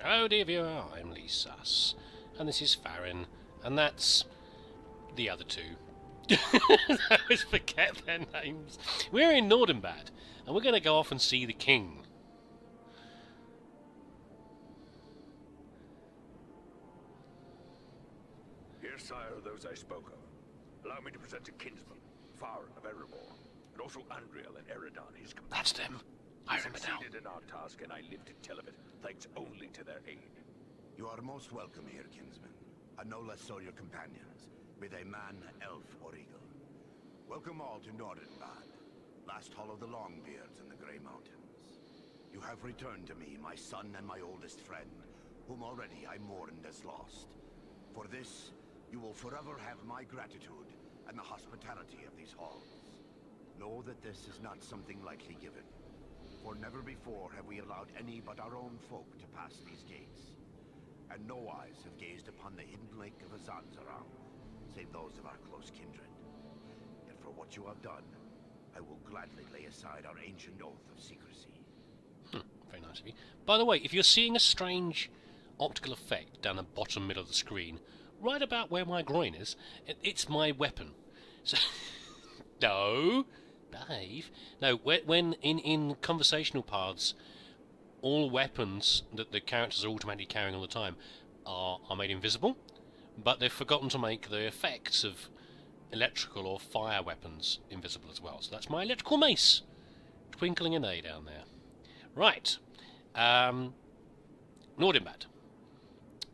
Hello dear viewer, I'm leesusss, and this is Farron, and that's the other two. I always forget their names. We're in Nordenbad, and we're going to go off and see the king. Here, sire, are those I spoke of. Allow me to present a kinsman, Farron of Erebor, and also Andriel and Eridan, his companion. That's them. I remember now. Succeeded in our task, and I live to tell of it, thanks only to their aid. You are most welcome here, kinsman, and no less so your companions, be they man, elf, or eagle. Welcome all to Nordenbad, last hall of the Longbeards in the Grey Mountains. You have returned to me, my son and my oldest friend, whom already I mourned as lost. For this, you will forever have my gratitude and the hospitality of these halls. Know that this is not something lightly given, for never before have we allowed any but our own folk to pass these gates. And no eyes have gazed upon the hidden lake of Azanzaram, save those of our close kindred. Yet for what you have done, I will gladly lay aside our ancient oath of secrecy. Very nice of you. By the way, if you're seeing a strange optical effect down the bottom middle of the screen, right about where my groin is, it's my weapon. So, no, behave. No, when in conversational paths, all weapons that the characters are automatically carrying all the time are made invisible, but they've forgotten to make the effects of electrical or fire weapons invisible as well. So that's my electrical mace, twinkling an A down there. Right, Nordenbad.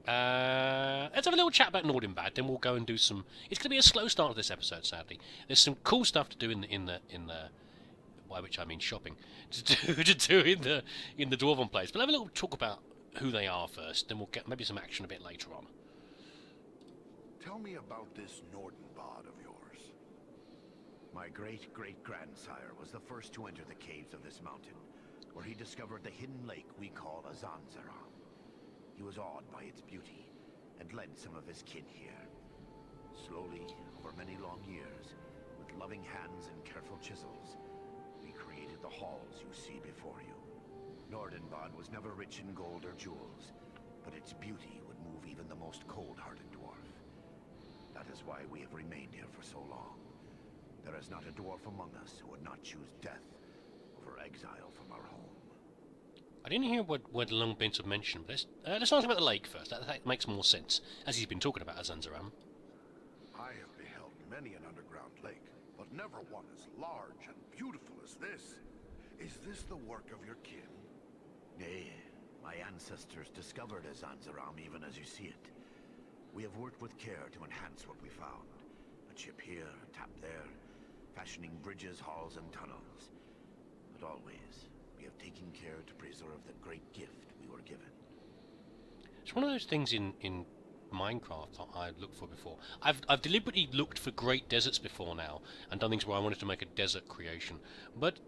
Let's have a little chat about Nordenbad, then we'll go and do some. It's going to be a slow start to this episode, sadly. There's some cool stuff to do in the by which I mean shopping, to do in the Dwarven place. But have a little talk about who they are first, then we'll get maybe some action a bit later on. Tell me about this Nordenbad of yours. My great-great-grandsire was the first to enter the caves of this mountain, where he discovered the hidden lake we call Azanzaram. He was awed by its beauty, and led some of his kin here. Slowly, over many long years, with loving hands and careful chisels, we created the halls you see before you. Nordenbad was never rich in gold or jewels, but its beauty would move even the most cold-hearted dwarf. That is why we have remained here for so long. There is not a dwarf among us who would not choose death over exile from our home. I didn't hear what Longbints have mentioned, but let's talk about the lake first. That makes more sense, as he's been talking about Azanzaram. I have beheld many an underground lake, but never one as large and beautiful as this. Is this the work of your kin? Nay, my ancestors discovered Azanzaram even as you see it. We have worked with care to enhance what we found. A chip here, a tap there, fashioning bridges, halls, and tunnels. But always, we have taken care to preserve the great gift we were given. It's one of those things in Minecraft that I've looked for before. I've deliberately looked for great deserts before now, and done things where I wanted to make a desert creation. But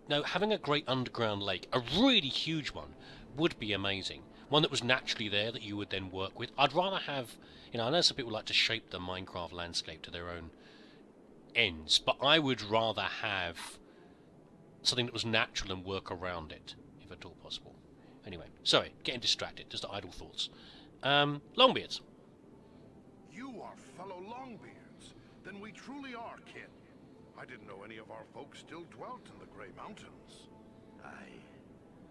no, having a great underground lake, a really huge one, would be amazing. One that was naturally there that you would then work with. I'd rather have, I know some people like to shape the Minecraft landscape to their own ends, but I would rather have something that was natural and work around it, if at all possible. Anyway, sorry, getting distracted, just idle thoughts. Longbeards. You are fellow Longbeards. Then we truly are kin. I didn't know any of our folks still dwelt in the Grey Mountains. Aye.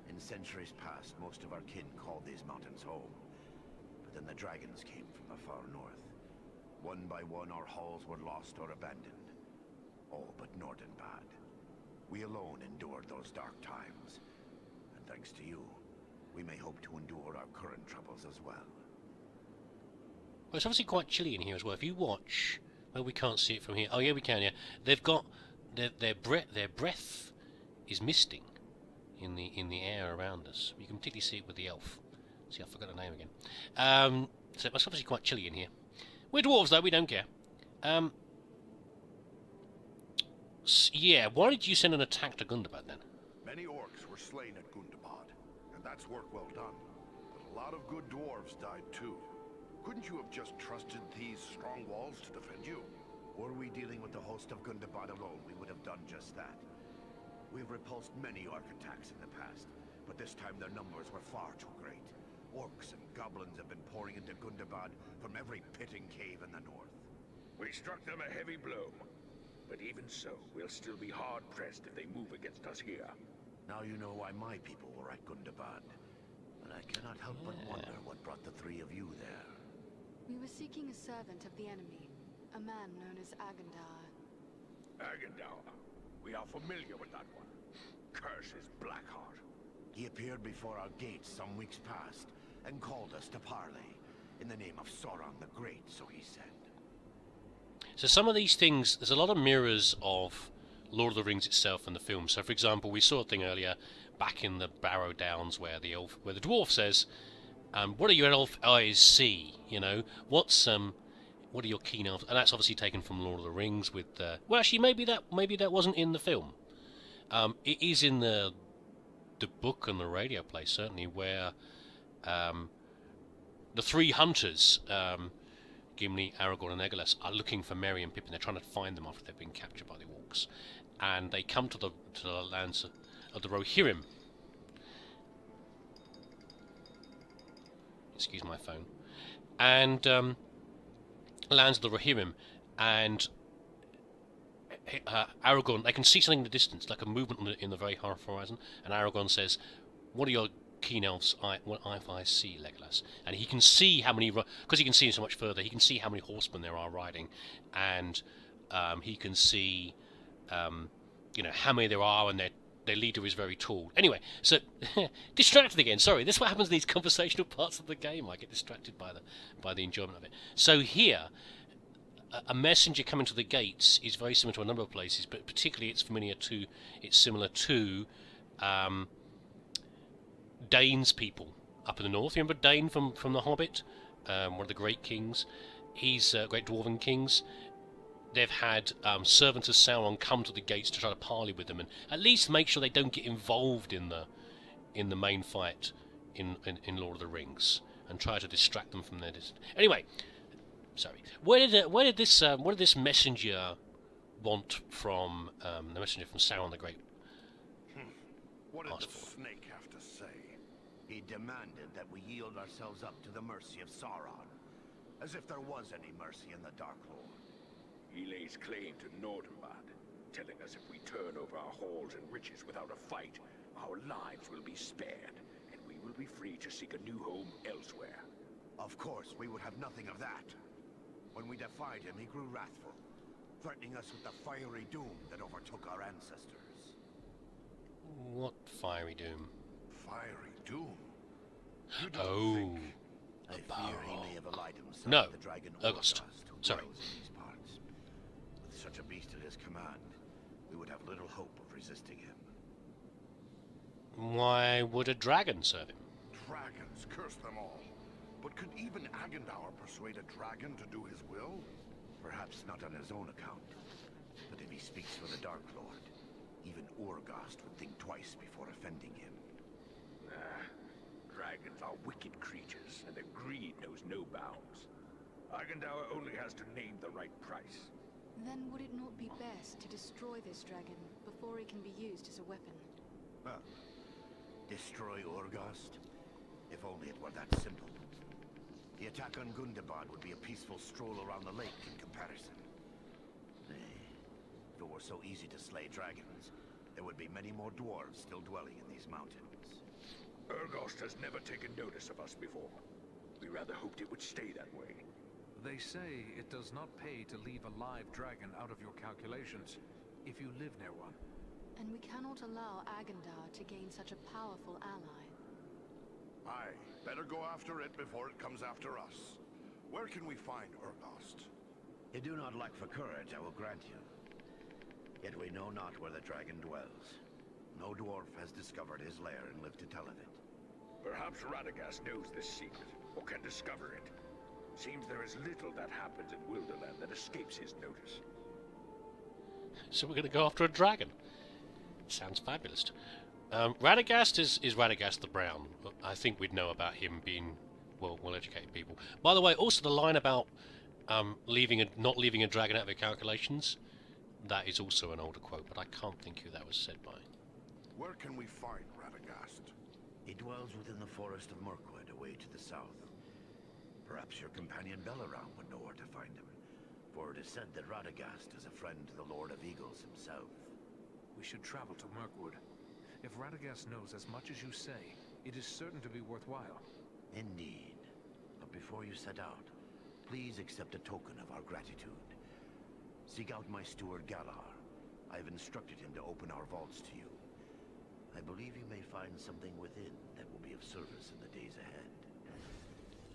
In centuries past, most of our kin called these mountains home. But then the dragons came from the far north. One by one, our halls were lost or abandoned. All but Nordenbad. We alone endured those dark times. And thanks to you, we may hope to endure our current troubles as well. Well, it's obviously quite chilly in here as well. If you watch, well, we can't see it from here. Oh yeah, we can. Yeah, they've got their breath is misting in the air around us. You can particularly see it with the elf. See, I forgot the name again. So it's obviously quite chilly in here. We're dwarves though. We don't care. Yeah, why did you send an attack to Gundabad then? Many orcs were slain at Gundabad, and that's work well done. But a lot of good dwarves died too. Couldn't you have just trusted these strong walls to defend you? Were we dealing with the host of Gundabad alone, we would have done just that. We've repulsed many orc attacks in the past, but this time their numbers were far too great. Orcs and goblins have been pouring into Gundabad from every pit and cave in the north. We struck them a heavy blow. But even so, we'll still be hard-pressed if they move against us here. Now you know why my people were at Gundabad. And I cannot help but wonder what brought the three of you there. We were seeking a servant of the enemy, a man known as Agandaur. Agandaur. We are familiar with that one. Curse his Blackheart. He appeared before our gates some weeks past and called us to parley. In the name of Sauron the Great, so he said. So some of these things, there's a lot of mirrors of Lord of the Rings itself in the film. So for example, we saw a thing earlier back in the Barrow Downs where the dwarf says, what do your elf eyes see? You know, what are your keen elves? And that's obviously taken from Lord of the Rings with well, actually maybe that wasn't in the film. It is in the book and the radio play, certainly, where the three hunters, Gimli, Aragorn and Legolas, are looking for Merry and Pippin. They're trying to find them after they've been captured by the orcs. And they come to the lands of the Rohirrim. Excuse my phone. And lands of the Rohirrim. And Aragorn, they can see something in the distance, like a movement in the very horizon. And Aragorn says, what are your keen elves what eyes see, Legolas? And he can see how many, because he can see so much further, he can see how many horsemen there are riding, and he can see you know, how many there are, and their leader is very tall. Anyway, so distracted again. Sorry, this is what happens in these conversational parts of the game. I get distracted by the enjoyment of it. So here, a messenger coming to the gates is very similar to a number of places, but particularly it's similar to Dane's people up in the north. You remember Dane from The Hobbit? One of the great kings. He's great dwarven kings. They've had servants of Sauron come to the gates to try to parley with them and at least make sure they don't get involved in the main fight in Lord of the Rings and try to distract them from their Anyway, sorry. What did this messenger want from the messenger from Sauron the Great? What did the snake have to say? He demanded that we yield ourselves up to the mercy of Sauron. As if there was any mercy in the Dark Lord. He lays claim to Nordenbad, telling us if we turn over our halls and riches without a fight, our lives will be spared, and we will be free to seek a new home elsewhere. Of course, we would have nothing of that. When we defied him, he grew wrathful, threatening us with the fiery doom that overtook our ancestors. What fiery doom? Fiery doom? You don't Oh. think... I fear he may have allied himself No. with the dragon August. who Sorry. dwells in these parts. With such a beast at his command, we would have little hope of resisting him. Why would a dragon serve him? Dragons, curse them all. But could even Agandaur persuade a dragon to do his will? Perhaps not on his own account, but if he speaks for the Dark Lord, even Urgast would think twice before offending him. Dragons are wicked creatures, and their greed knows no bounds. Agandaur only has to name the right price. Then would it not be best to destroy this dragon before it can be used as a weapon? Well, destroy Urgast? If only it were that simple. The attack on Gundabad would be a peaceful stroll around the lake in comparison. Nay, if it were so easy to slay dragons, there would be many more dwarves still dwelling in these mountains. Urgast has never taken notice of us before. We rather hoped it would stay that way. They say it does not pay to leave a live dragon out of your calculations, if you live near one. And we cannot allow Agandaur to gain such a powerful ally. Aye, better go after it before it comes after us. Where can we find Urgast? You do not lack for courage, I will grant you. Yet we know not where the dragon dwells. No dwarf has discovered his lair and lived to tell of it. Perhaps Radagast knows this secret, or can discover it. Seems there is little that happens in Wilderland that escapes his notice. So we're going to go after a dragon. Sounds fabulous. Radagast is Radagast the Brown. I think we'd know about him being well-educated people. By the way, also the line about not leaving a dragon out of your calculations, that is also an older quote, but I can't think who that was said by. Where can we find Radagast? He dwells within the forest of Mirkwood, away to the south. Perhaps your companion Belaram would know where to find him, for it is said that Radagast is a friend to the Lord of Eagles himself. We should travel to Mirkwood. If Radagast knows as much as you say, it is certain to be worthwhile. Indeed. But before you set out, please accept a token of our gratitude. Seek out my steward Galar. I have instructed him to open our vaults to you. I believe you may find something within that will be of service in the days ahead.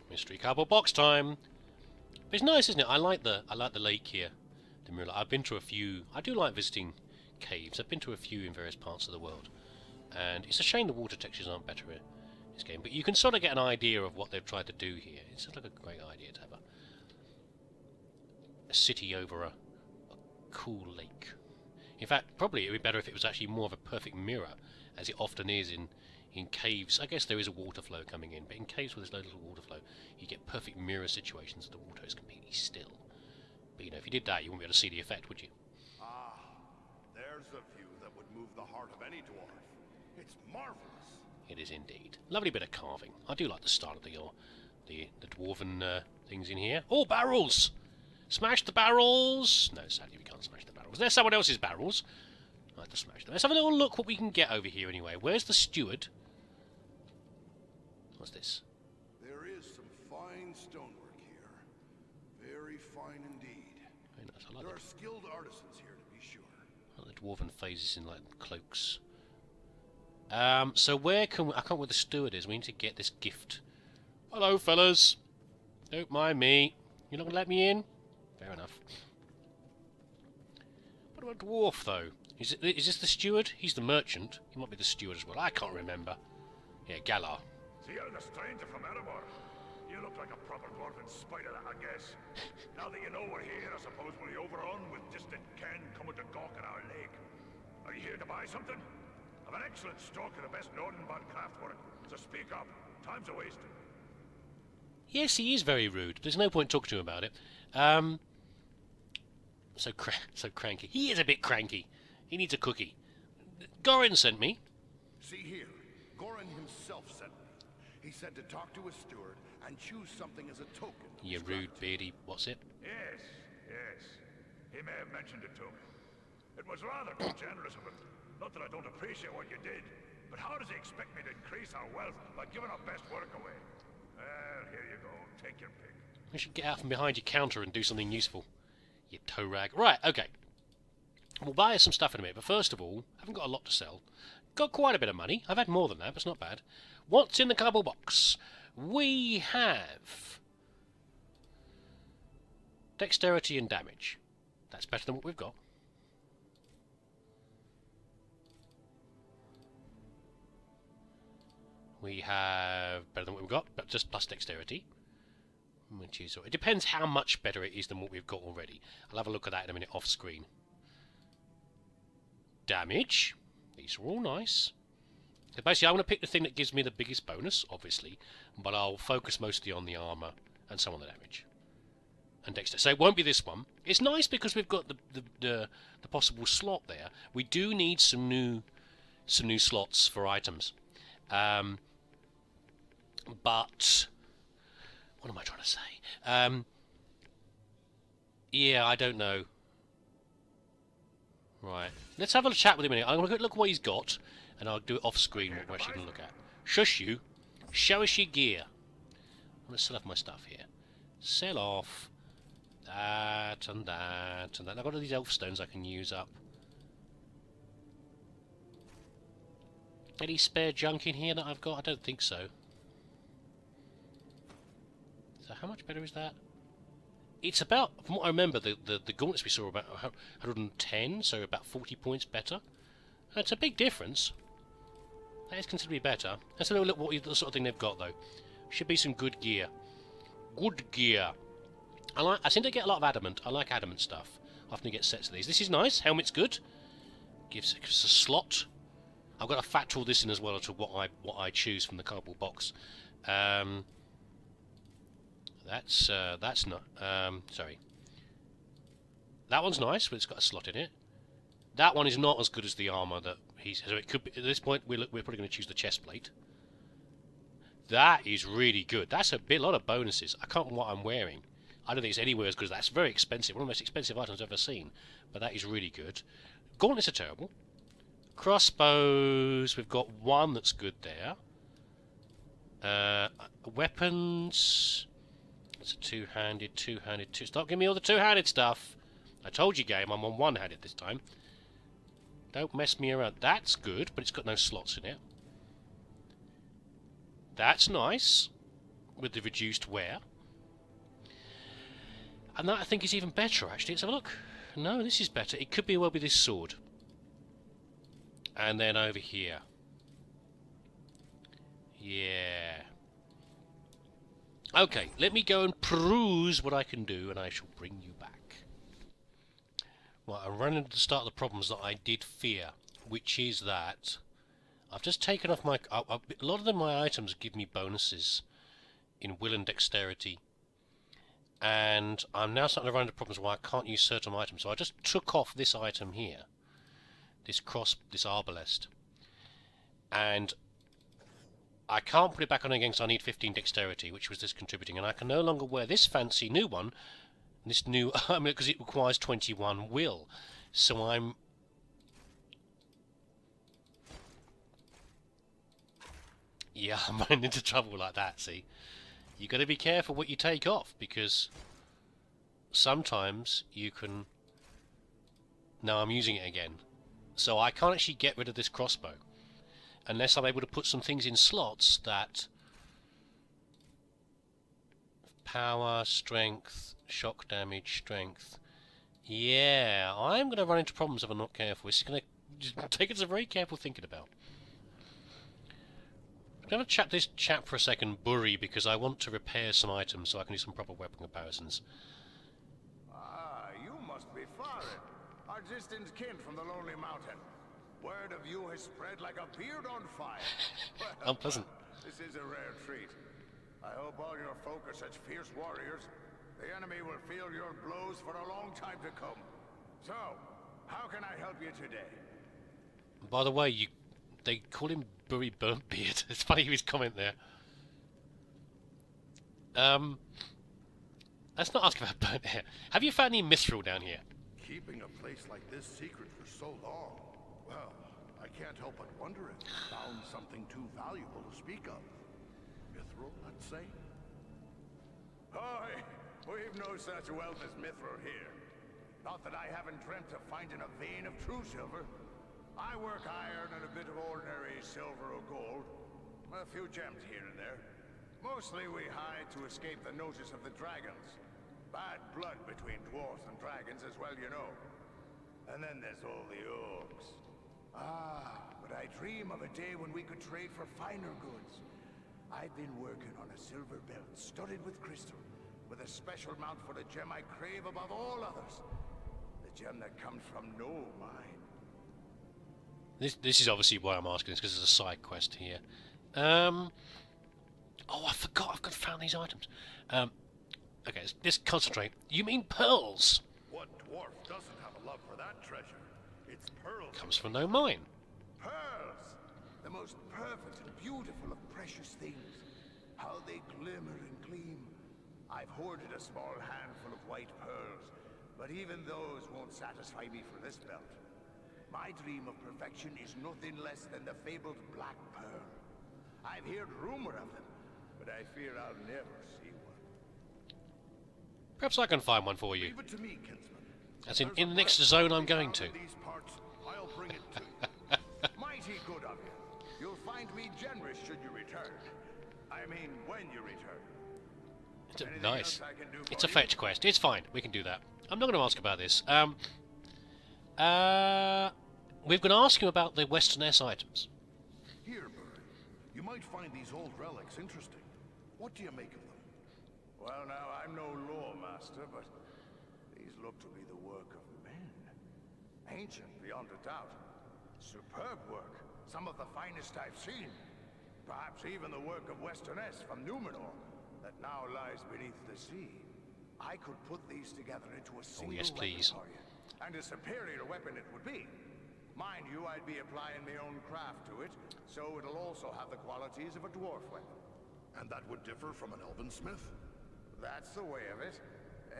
Mystery cardboard box time. But it's nice, isn't it? I like the lake here, the Mirror. I've been to a few. I do like visiting caves. I've been to a few in various parts of the world, and it's a shame the water textures aren't better in this game. But you can sort of get an idea of what they've tried to do here. It's like a great idea to have a city over a cool lake. In fact, probably it would be better if it was actually more of a perfect mirror, as it often is in caves. I guess there is a water flow coming in, but in caves where there's no little water flow, you get perfect mirror situations. The water is completely still. But you know, if you did that, you wouldn't be able to see the effect, would you? Ah, there's a view that would move the heart of any dwarf. It's marvelous. It is indeed. Lovely bit of carving. I do like the style of the dwarven things in here. Oh, barrels! Smash the barrels! No, sadly we can't smash the barrels. There's someone else's barrels. I have to smash them. Let's have a little look what we can get over here anyway. Where's the steward? What's this? There is some fine stonework here. Very fine indeed. Very nice. I like There are skilled artisans here, to be sure. the dwarven phases in like cloaks. So where can we, I can't remember where the steward is. We need to get this gift. Hello, fellas. Don't mind me. You're not gonna let me in? Fair enough. What about Dwarf though? Is this the steward? He's the merchant. He might be the steward as well. I can't remember. Yeah, Galar. So you're the stranger from Erebor. You look like a proper dwarf in spite of that, I guess. Now that you know we're here, I suppose we'll be overrun with distant ken coming to gawk at our lake. Are you here to buy something? I've an excellent stock of the best Nordenbad craftwork, so speak up. Time's a wasting. Yes, he is very rude. There's no point talking to him about it. So cranky. He is a bit cranky. He needs a cookie. Gorin sent me. See here, Goran himself sent me. He said to talk to his steward and choose something as a token. You rude beardy. What's it? Yes. He may have mentioned it to me. It was rather too generous of him. Not that I don't appreciate what you did, but how does he expect me to increase our wealth by giving our best work away? Well, here you go. Take your pick. You should get out from behind your counter and do something useful. You toe rag. Right, okay. We'll buy some stuff in a minute, but first of all, I haven't got a lot to sell. Got quite a bit of money. I've had more than that, but it's not bad. What's in the cardboard box? We have dexterity and damage. That's better than what we've got. We have better than what we've got, but just plus dexterity. Which is, it depends how much better it is than what we've got already. I'll have a look at that in a minute off screen. Damage. These are all nice. So basically, I'm going to pick the thing that gives me the biggest bonus, obviously, but I'll focus mostly on the armour and some on the damage. And dexterity. So it won't be this one. It's nice because we've got the possible slot there. We do need some new slots for items. But what am I trying to say? Yeah, I don't know. Right, let's have a chat with him a minute. I'm going to look what he's got, and I'll do it off screen. What we're actually going to look at. Shush you. Show us your gear. I'm going to sell off my stuff here. Sell off that and that and that. I've got all these elf stones I can use up. Any spare junk in here that I've got? I don't think so. So how much better is that? It's about, from what I remember, the gauntlets we saw were about 110, so about 40 points better. That's a big difference. That is considerably better. Let's have a look what the sort of thing they've got, though. Should be some good gear. Good gear. I seem to get a lot of adamant. I like adamant stuff. I often get sets of these. This is nice. Helmet's good. Gives us a slot. I've got to factor all this in as well to what I choose from the cardboard box. That's not. Sorry. That one's nice, but it's got a slot in it. That one is not as good as the armour that he's. So it could be, at this point we're probably going to choose the chest plate. That is really good. That's a lot of bonuses. I can't remember what I'm wearing. I don't think it's anywhere as good as that. That's very expensive. One of the most expensive items I've ever seen. But that is really good. Gauntlets are terrible. Crossbows, we've got one that's good there. Weapons. It's a two-handed. Stop giving me all the two-handed stuff. I told you, game, I'm on one-handed this time. Don't mess me around. That's good, but it's got no slots in it. That's nice, with the reduced wear. And that, I think, is even better, actually. Let's have a look. No, this is better. It could be well be this sword. And then over here. Yeah. Okay, let me go and peruse what I can do, and I shall bring you back. Right, I'm running to start the problems that I did fear, which is that I've just taken off my... a lot of my items give me bonuses in will and dexterity. And I'm now starting to run into problems where I can't use certain items. So I just took off this item here. This arbalest. And I can't put it back on again because I need 15 dexterity, which was this contributing. And I can no longer wear this fancy new one. This new... I mean, because it requires 21 will. So I'm... Yeah, I'm running into trouble like that, see? You got to be careful what you take off, because sometimes you can... Now I'm using it again. So I can't actually get rid of this crossbow unless I'm able to put some things in slots that... Power, strength, shock damage, strength. Yeah, I'm going to run into problems if I'm not careful. It's going to take us a very careful thinking about. I'm going to chat this chap for a second, Burry, because I want to repair some items so I can do some proper weapon comparisons. Ah, you must be Farid, our distant kin from the Lonely Mountain. Word of you has spread like a beard on fire. Well, Unpleasant. this is a rare treat. I hope all your folk are such fierce warriors. The enemy will feel your blows for a long time to come. So, how can I help you today? By the way, they call him Burry Burntbeard. It's funny his comment there. Let's not ask about burnt hair. Have you found any mithril down here? Keeping a place like this secret for so long. Well, I can't help but wonder if you found something too valuable to speak of. Mithril, let's say? Oh, we've no such wealth as mithril here. Not that I haven't dreamt of finding a vein of true silver. I work iron and a bit of ordinary silver or gold. A few gems here and there. Mostly we hide to escape the notice of the dragons. Bad blood between dwarves and dragons as well, you know. And then there's all the orcs. Ah, but I dream of a day when we could trade for finer goods. I've been working on a silver belt studded with crystal, with a special mount for the gem I crave above all others. The gem that comes from no mine. This is obviously why I'm asking this, because there's a side quest here. Oh, I forgot. I've got to find these items. Okay, let's concentrate. You mean pearls? What dwarf doesn't have a love for that treasure? It's pearls. Comes from no mine. Pearls! The most perfect and beautiful of precious things. How they glimmer and gleam. I've hoarded a small handful of white pearls, but even those won't satisfy me for this belt. My dream of perfection is nothing less than the fabled Black Pearl. I've heard rumor of them, but I fear I'll never see one. Perhaps I can find one for you. Leave it to me, kinsman. That's in the next zone I'm going to. These parts, I'll bring it to you. Mighty good of you. You'll find me generous should you return. I mean, when you return. Anything Nice. else I can do It's for a you? fetch quest. It's fine. We can do that. I'm not going to ask about this. We're going to ask you about the Western S items. Here, Burry. You might find these old relics interesting. What do you make of them? Well, now, I'm no law master, but these look to be the work of men. Ancient, beyond a doubt. Superb work. Some of the finest I've seen. Perhaps even the work of Western S from Numenor, that now lies beneath the sea. I could put these together into a single yes, please. weapon for you. And a superior weapon it would be. Mind you, I'd be applying my own craft to it, so it'll also have the qualities of a dwarf weapon. And that would differ from an elven smith? That's the way of it.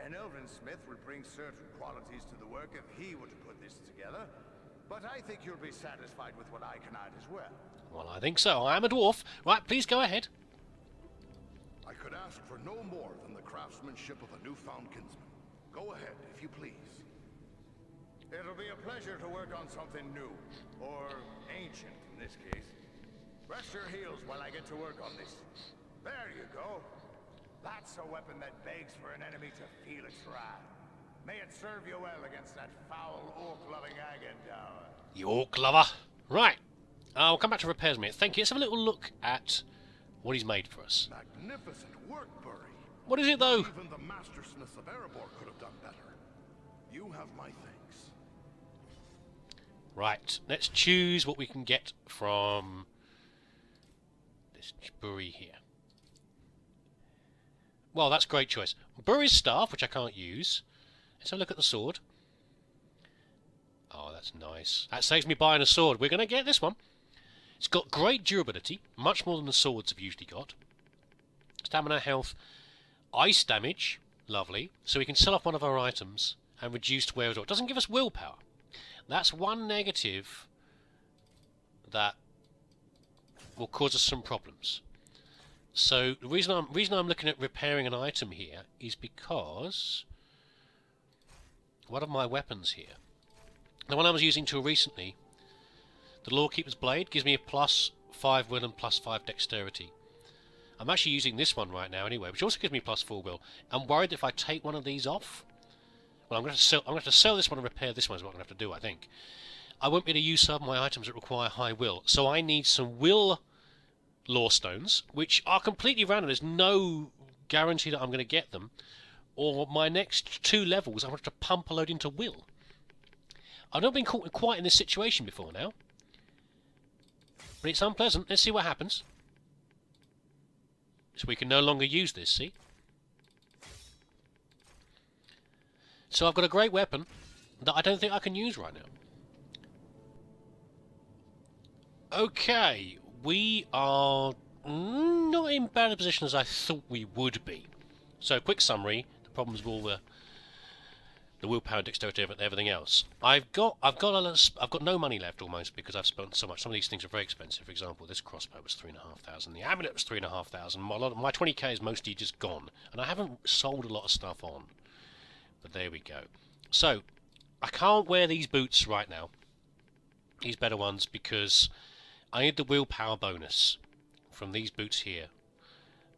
An elven smith would bring certain qualities to the work if he were to put this together. But I think you'll be satisfied with what I can add as well. Well, I think so. I am a dwarf. Right, please go ahead. I could ask for no more than the craftsmanship of a newfound kinsman. Go ahead, if you please. It'll be a pleasure to work on something new. Or ancient, in this case. Rest your heels while I get to work on this. There you go. That's a weapon that begs for an enemy to feel its wrath. May it serve you well against that foul, orc-loving Agendour. You orc lover. Right. I'll come back to repairs in a minute. Thank you. Let's have a little look at what he's made for us. Magnificent work, Bury. What is it, though? Even the mastersmiths of Erebor could have done better. You have my thanks. Right. Let's choose what we can get from this Bury here. Well, that's a great choice. Bury's staff, which I can't use. Let's have a look at the sword. Oh, that's nice. That saves me buying a sword. We're going to get this one. It's got great durability, much more than the swords have usually got. Stamina, health, ice damage, lovely. So we can sell off one of our items and reduce wear as well. It doesn't give us willpower. That's one negative that will cause us some problems. So the reason I'm looking at repairing an item here is because one of my weapons here, the one I was using till recently, the Lawkeeper's Blade, gives me a +5 will and +5 dexterity. I'm actually using this one right now anyway, which also gives me +4 will. I'm worried that if I take one of these off, well, I'm going to sell this one and repair this one is what I'm going to have to do, I think. I won't be able to use some of my items that require high will, so I need some will lore stones, which are completely random. There's no guarantee that I'm going to get them. Or my next 2 levels, I want to pump a load into will. I've not been caught quite in this situation before now. But it's unpleasant. Let's see what happens. So we can no longer use this, see? So I've got a great weapon that I don't think I can use right now. Okay, we are not in bad a position as I thought we would be. So, quick summary: the problems with all the willpower, dexterity, and everything else. I've got no money left almost because I've spent so much. Some of these things are very expensive. For example, this crossbow was 3,500. The amulet was 3,500. My 20k is mostly just gone, and I haven't sold a lot of stuff on. But there we go. So, I can't wear these boots right now. These better ones because I need the willpower bonus from these boots here.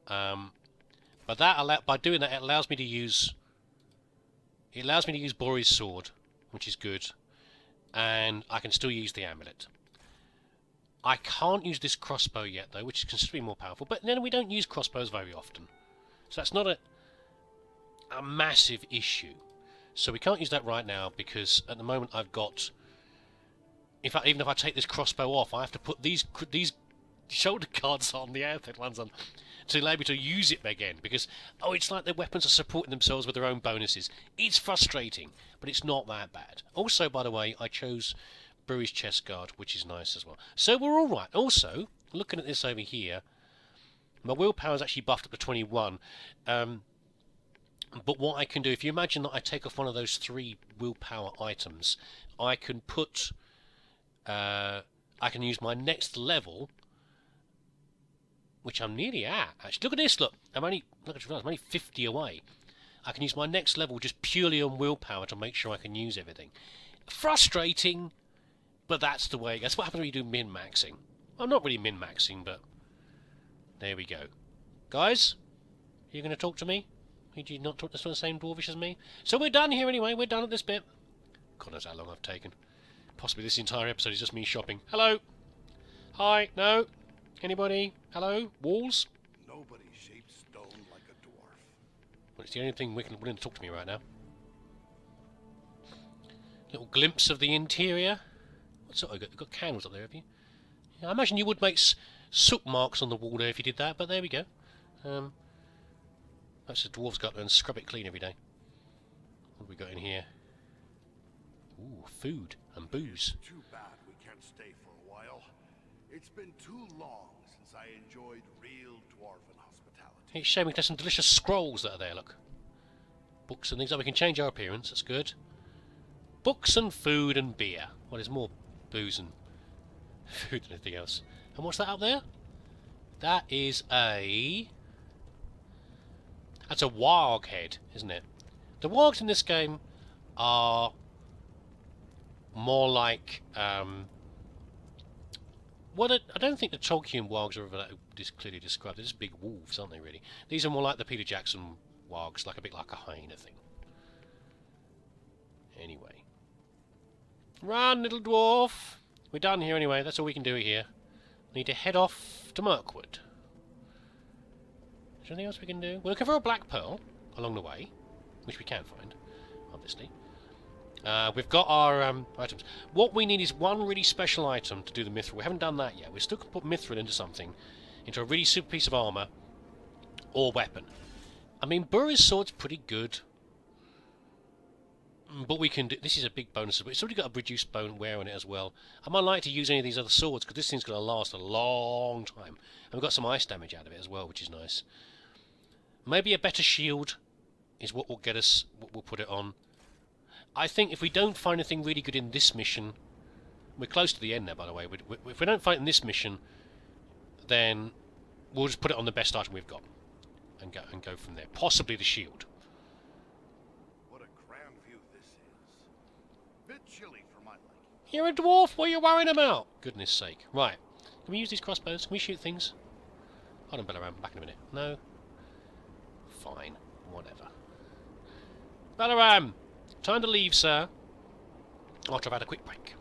But by doing that, it allows me to use Bury's sword, which is good, and I can still use the amulet. I can't use this crossbow yet, though, which is considerably more powerful. But then we don't use crossbows very often, so that's not a massive issue. So we can't use that right now because at the moment I've got. In fact, even if I take this crossbow off, I have to put these shoulder guards on, the outfit ones on, to allow me to use it again, because, it's like the weapons are supporting themselves with their own bonuses. It's frustrating, but it's not that bad. Also, by the way, I chose Bury's chest guard, which is nice as well. So we're alright. Also, looking at this over here, my willpower is actually buffed up to 21. But what I can do, if you imagine that I take off one of those 3 willpower items, I can put... I can use my next level, which I'm nearly at. Actually, look at this. Look, I'm only 50 away. I can use my next level just purely on willpower to make sure I can use everything. Frustrating, but that's the way. That's what happens when you do min-maxing. Well, not really min-maxing, but there we go. Guys, are you going to talk to me? Did you not talk to the same dwarvish as me? So we're done here anyway. We're done at this bit. God knows how long I've taken. Possibly this entire episode is just me shopping. Hello? Hi? No? Anybody? Hello? Walls? Nobody shapes stone like a dwarf. Well, it's the only thing willing to talk to me right now. Little glimpse of the interior. What's that? You've got candles up there, have you? Yeah, I imagine you would make soot marks on the wall there if you did that, but there we go. That's the dwarves go up there and scrub it clean every day. What have we got in here? Ooh, food and booze. Too bad we can't stay for a while. It's been too long since I enjoyed real dwarven hospitality. It's showing there's some delicious scrolls that are there, look. Books and things. Oh, we can change our appearance, that's good. Books and food and beer. Well, there's more booze and food than anything else. And what's that up there? That is a... That's a warg head, isn't it? The wargs in this game are more like... Well, I don't think the Tolkien wargs are ever that clearly described. They're just big wolves, aren't they, really? These are more like the Peter Jackson wargs, like a bit like a hyena thing. Anyway. Run, little dwarf! We're done here anyway, that's all we can do here. We need to head off to Mirkwood. Is there anything else we can do? We're looking for a black pearl along the way, which we can find, obviously. We've got our items. What we need is one really special item to do the mithril. We haven't done that yet. We still can put mithril into something, into a really super piece of armour or weapon. I mean, Burry's sword's pretty good, but we can do... This is a big bonus, but it's already got a reduced bone wear on it as well. I might like to use any of these other swords, because this thing's going to last a long time. And we've got some ice damage out of it as well, which is nice. Maybe a better shield is what will get us... what we'll put it on. I think if we don't find anything really good in this mission... We're close to the end now, by the way. If we don't find it in this mission, then we'll just put it on the best item we've got. And go from there. Possibly the shield. What a grand view this is. Bit chilly for my liking. You're a dwarf, what are you worrying about? Goodness sake. Right. Can we use these crossbows? Can we shoot things? Hold on, Balaram. Back in a minute. No? Fine. Whatever. Balaram! Time to leave, sir. After I've had a quick break.